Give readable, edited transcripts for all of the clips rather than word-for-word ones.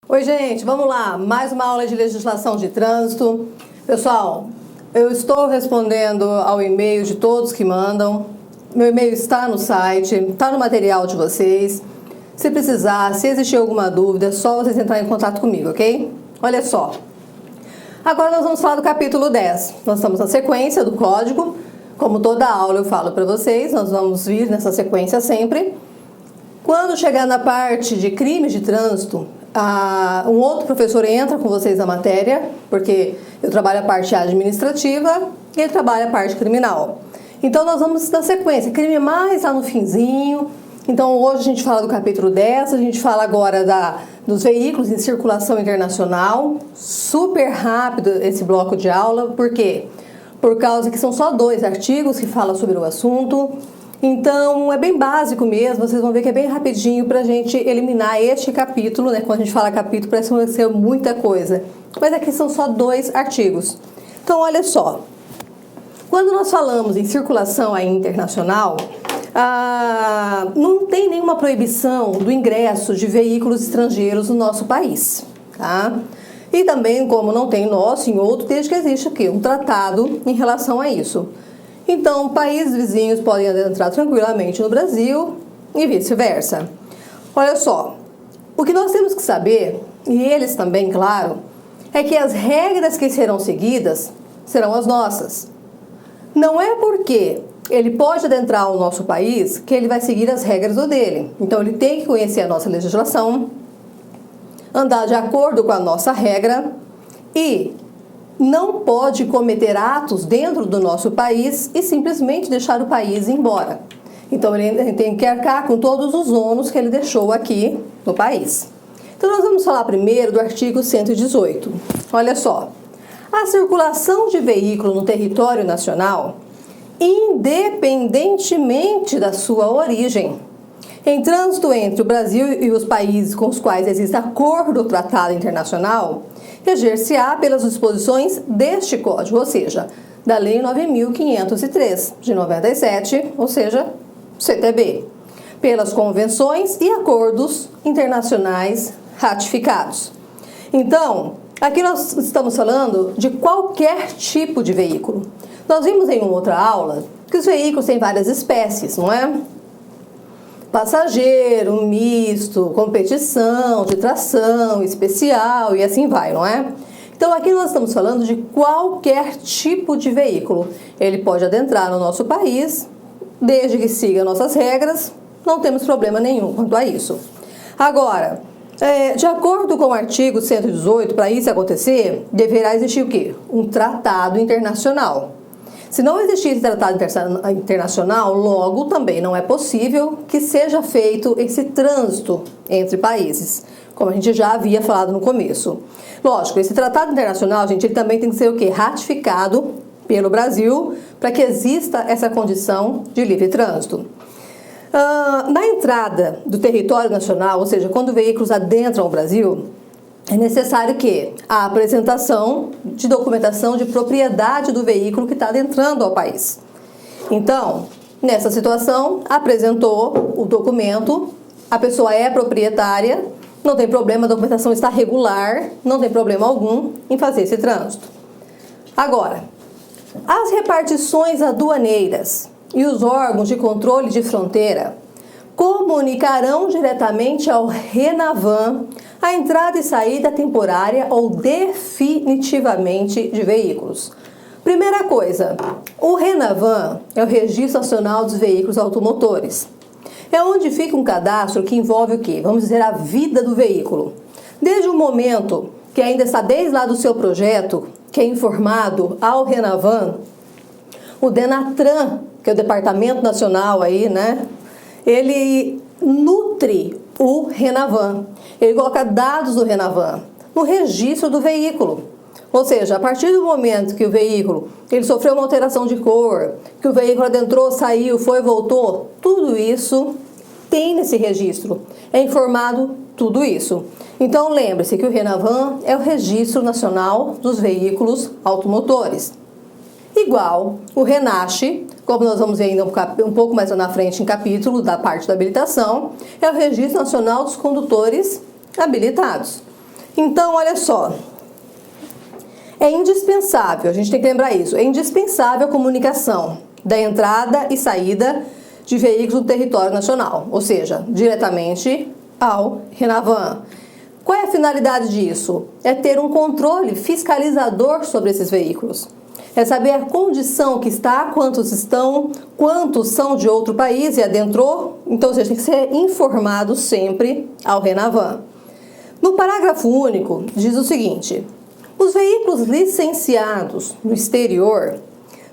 Oi, gente, vamos lá. Mais uma aula de legislação de trânsito. Pessoal, eu estou respondendo ao e-mail de todos que mandam. Meu e-mail está no site, está no material de vocês. Se precisar, se existir alguma dúvida, é só vocês entrarem em contato comigo, ok? Olha só. Agora nós vamos falar do capítulo 10. Nós estamos na sequência do código. Como toda aula eu falo para vocês, nós vamos vir nessa sequência sempre. Quando chegar na parte de crimes de trânsito, um outro professor entra com vocês na matéria, porque eu trabalho a parte administrativa e ele trabalha a parte criminal. Então nós vamos na sequência, crime mais lá no finzinho. Então hoje a gente fala do capítulo 10, a gente fala agora dos veículos em circulação internacional. Super rápido esse bloco de aula, por quê? Por causa que são só 2 artigos que falam sobre o assunto. Então, é bem básico mesmo, vocês vão ver que é bem rapidinho para a gente eliminar este capítulo, né? Quando a gente fala capítulo, parece que vai ser muita coisa. Mas aqui são só 2 artigos. Então, olha só. Quando nós falamos em circulação aí internacional, não tem nenhuma proibição do ingresso de veículos estrangeiros no nosso país, tá? E também, como não tem nosso em outro, desde que existe aqui um tratado em relação a isso. Então, países vizinhos podem adentrar tranquilamente no Brasil e vice-versa. Olha só, o que nós temos que saber, e eles também, claro, é que as regras que serão seguidas serão as nossas. Não é porque ele pode adentrar o nosso país que ele vai seguir as regras do dele. Então, ele tem que conhecer a nossa legislação, andar de acordo com a nossa regra e não pode cometer atos dentro do nosso país e simplesmente deixar o país ir embora. Então, ele tem que arcar com todos os ônus que ele deixou aqui no país. Então, nós vamos falar primeiro do artigo 118. Olha só. A circulação de veículo no território nacional, independentemente da sua origem, em trânsito entre o Brasil e os países com os quais existe acordo ou tratado internacional, reger-se-á pelas disposições deste Código, ou seja, da Lei 9.503, de 97, ou seja, CTB, pelas convenções e acordos internacionais ratificados. Então, aqui nós estamos falando de qualquer tipo de veículo. Nós vimos em uma outra aula que os veículos têm várias espécies, não é? Passageiro, misto, competição, de tração, especial e assim vai, não é? Então aqui nós estamos falando de qualquer tipo de veículo. Ele pode adentrar no nosso país, desde que siga nossas regras, não temos problema nenhum quanto a isso. Agora, de acordo com o artigo 118, para isso acontecer, deverá existir o quê? Um tratado internacional. Se não existir esse tratado internacional, logo também não é possível que seja feito esse trânsito entre países, como a gente já havia falado no começo. Lógico, esse tratado internacional, gente, ele também tem que ser o quê? Ratificado pelo Brasil para que exista essa condição de livre trânsito. Na entrada do território nacional, ou seja, quando veículos adentram o Brasil, é necessário que a apresentação de documentação de propriedade do veículo que está adentrando ao país. Então, nessa situação, apresentou o documento, a pessoa é proprietária, não tem problema, a documentação está regular, não tem problema algum em fazer esse trânsito. Agora, as repartições aduaneiras e os órgãos de controle de fronteira comunicarão diretamente ao RENAVAN a entrada e saída temporária ou definitivamente de veículos. Primeira coisa, o RENAVAN é o Registro Nacional dos Veículos Automotores. É onde fica um cadastro que envolve o quê? Vamos dizer, a vida do veículo. Desde o momento que ainda está desde lá do seu projeto, que é informado ao RENAVAN, o DENATRAN, que é o Departamento Nacional aí, né? Ele nutre o RENAVAN. Ele coloca dados do RENAVAN no registro do veículo. Ou seja, a partir do momento que o veículo ele sofreu uma alteração de cor, que o veículo adentrou, saiu, foi, voltou, tudo isso tem nesse registro. É informado tudo isso. Então, lembre-se que o RENAVAN é o Registro Nacional dos Veículos Automotores. Igual o RENACH, como nós vamos ver ainda um pouco mais na frente em capítulo da parte da habilitação, é o Registro Nacional dos Condutores Habilitados. Então, olha só, é indispensável, a gente tem que lembrar isso, é indispensável a comunicação da entrada e saída de veículos no território nacional, ou seja, diretamente ao RENAVAN. Qual é a finalidade disso? É ter um controle fiscalizador sobre esses veículos. É saber a condição que está, quantos estão, quantos são de outro país e adentrou. Então, você tem que ser informado sempre ao RENAVAN. No parágrafo único, diz o seguinte: os veículos licenciados no exterior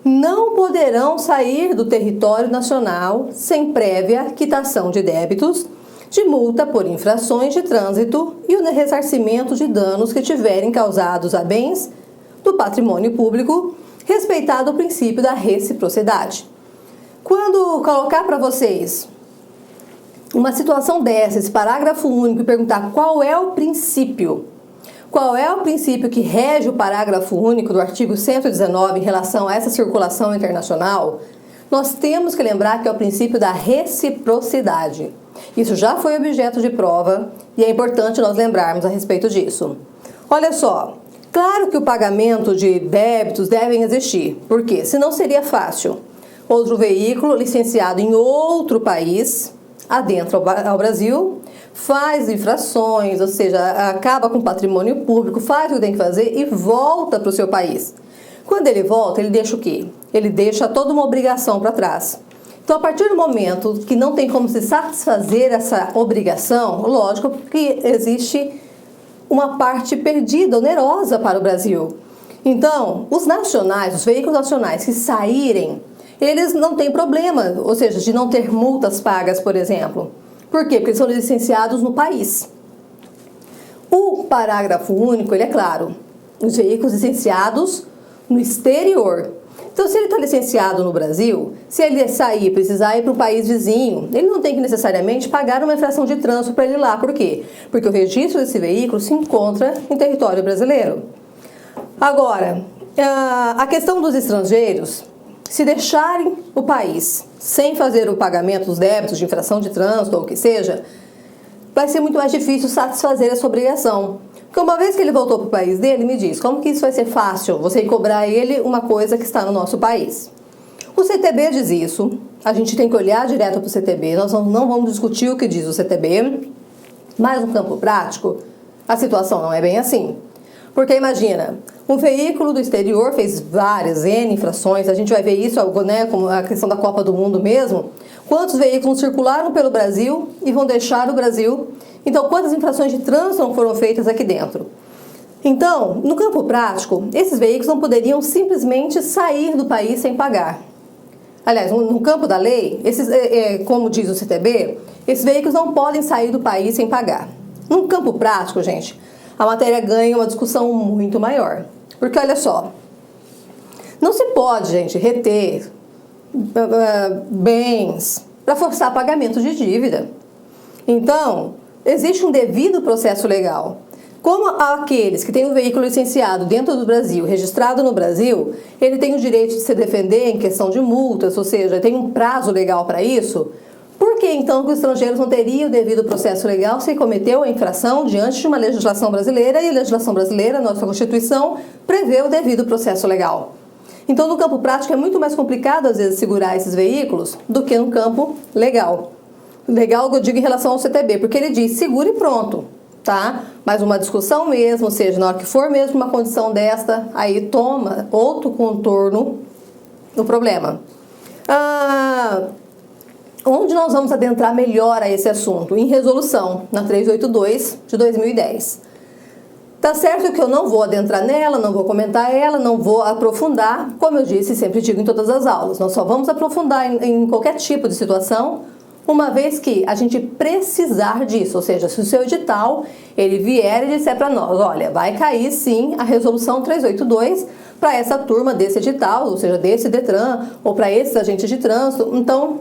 não poderão sair do território nacional sem prévia quitação de débitos, de multa por infrações de trânsito e o ressarcimento de danos que tiverem causados a bens do patrimônio público, respeitado o princípio da reciprocidade. Quando colocar para vocês uma situação dessa, esse parágrafo único, e perguntar qual é o princípio que rege o parágrafo único do artigo 119 em relação a essa circulação internacional, nós temos que lembrar que é o princípio da reciprocidade. Isso já foi objeto de prova e é importante nós lembrarmos a respeito disso. Olha só, claro que o pagamento de débitos devem existir, porque senão seria fácil. Outro veículo licenciado em outro país adentra ao Brasil, faz infrações, ou seja, acaba com o patrimônio público, faz o que tem que fazer e volta para o seu país. Quando ele volta, ele deixa o quê? Ele deixa toda uma obrigação para trás. Então, a partir do momento que não tem como se satisfazer essa obrigação, lógico que existe uma parte perdida, onerosa para o Brasil. Então, os nacionais, os veículos nacionais que saírem, eles não têm problema, ou seja, de não ter multas pagas, por exemplo. Por quê? Porque eles são licenciados no país. O parágrafo único, ele é claro, os veículos licenciados no exterior. Então, se ele está licenciado no Brasil, se ele sair, precisar ir para um país vizinho, ele não tem que necessariamente pagar uma infração de trânsito para ele ir lá. Por quê? Porque o registro desse veículo se encontra em território brasileiro. Agora, a questão dos estrangeiros, se deixarem o país sem fazer o pagamento dos débitos de infração de trânsito ou o que seja, vai ser muito mais difícil satisfazer essa obrigação. Porque uma vez que ele voltou para o país dele, me diz, como que isso vai ser fácil, você cobrar ele uma coisa que está no nosso país? O CTB diz isso, a gente tem que olhar direto para o CTB, nós não vamos discutir o que diz o CTB, mas no campo prático, a situação não é bem assim. Porque imagina, um veículo do exterior fez várias N infrações, a gente vai ver isso, né, como a questão da Copa do Mundo mesmo. Quantos veículos circularam pelo Brasil e vão deixar o Brasil? Então, quantas infrações de trânsito não foram feitas aqui dentro? Então, no campo prático, esses veículos não poderiam simplesmente sair do país sem pagar. Aliás, no campo da lei, como diz o CTB, esses veículos não podem sair do país sem pagar. No campo prático, gente, a matéria ganha uma discussão muito maior. Porque, olha só, não se pode, gente, reter bens para forçar pagamento de dívida. Então, existe um devido processo legal. Como aqueles que têm um veículo licenciado dentro do Brasil, registrado no Brasil, ele tem o direito de se defender em questão de multas, ou seja, tem um prazo legal para isso. Por que então que os estrangeiros não teriam o devido processo legal se cometeu a infração diante de uma legislação brasileira, e a legislação brasileira, nossa Constituição, prevê o devido processo legal? Então, no campo prático é muito mais complicado, às vezes, segurar esses veículos do que no campo legal. Legal, eu digo em relação ao CTB, porque ele diz segura e pronto, tá? Mas uma discussão mesmo, ou seja, na hora que for mesmo uma condição desta, aí toma outro contorno do problema. Onde nós vamos adentrar melhor a esse assunto? Em resolução, na 382 de 2010. Tá certo que eu não vou adentrar nela, não vou comentar ela, não vou aprofundar, como eu disse e sempre digo em todas as aulas. Nós só vamos aprofundar em qualquer tipo de situação, uma vez que a gente precisar disso. Ou seja, se o seu edital, ele vier e disser para nós, olha, vai cair sim a resolução 382 para essa turma desse edital, ou seja, desse DETRAN, ou para esses agentes de trânsito. Então,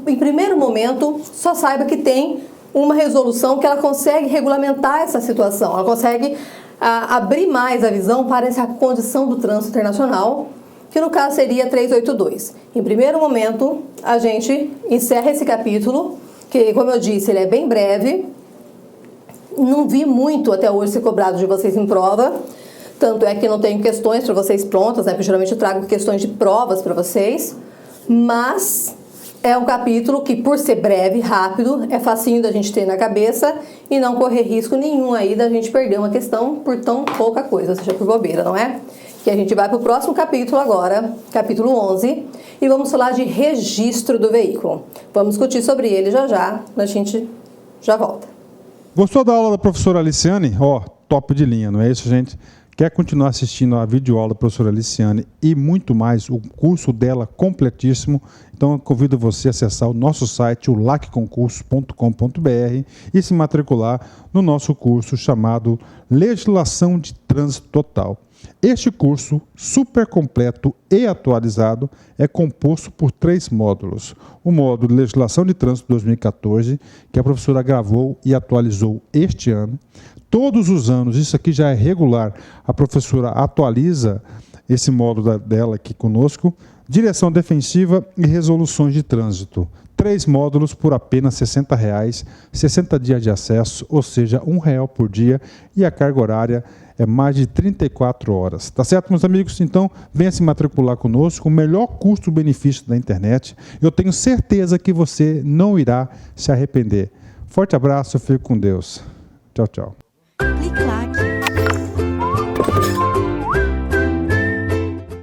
em primeiro momento, só saiba que tem uma resolução que ela consegue regulamentar essa situação, ela consegue abrir mais a visão para essa condição do trânsito internacional, que no caso seria 382. Em primeiro momento, a gente encerra esse capítulo, que, como eu disse, ele é bem breve, não vi muito até hoje ser cobrado de vocês em prova. Tanto é que não tenho questões para vocês prontas, né? Porque geralmente eu trago questões de provas para vocês. Mas é um capítulo que, por ser breve, rápido, é facinho da gente ter na cabeça e não correr risco nenhum aí da gente perder uma questão por tão pouca coisa, ou seja, por bobeira, não é? Que a gente vai para o próximo capítulo agora, capítulo 11, e vamos falar de registro do veículo. Vamos discutir sobre ele já, a gente já volta. Gostou da aula da professora Aliciane? Top de linha, não é isso, gente? Quer continuar assistindo a videoaula da professora Aliciane e muito mais, o curso dela completíssimo? Então eu convido você a acessar o nosso site, o lacconcurso.com.br, e se matricular no nosso curso chamado Legislação de Trânsito Total. Este curso, super completo e atualizado, é composto por 3 módulos. O módulo Legislação de Trânsito 2014, que a professora gravou e atualizou este ano. Todos os anos, isso aqui já é regular, a professora atualiza esse módulo dela aqui conosco. Direção defensiva e resoluções de trânsito. 3 módulos por apenas R$ 60,00, 60 dias de acesso, ou seja, R$ 1,00 por dia, e a carga horária é mais de 34 horas. Tá certo, meus amigos? Então, venha se matricular conosco, o melhor custo-benefício da internet. Eu tenho certeza que você não irá se arrepender. Forte abraço, fique com Deus. Tchau, tchau. Clique lá.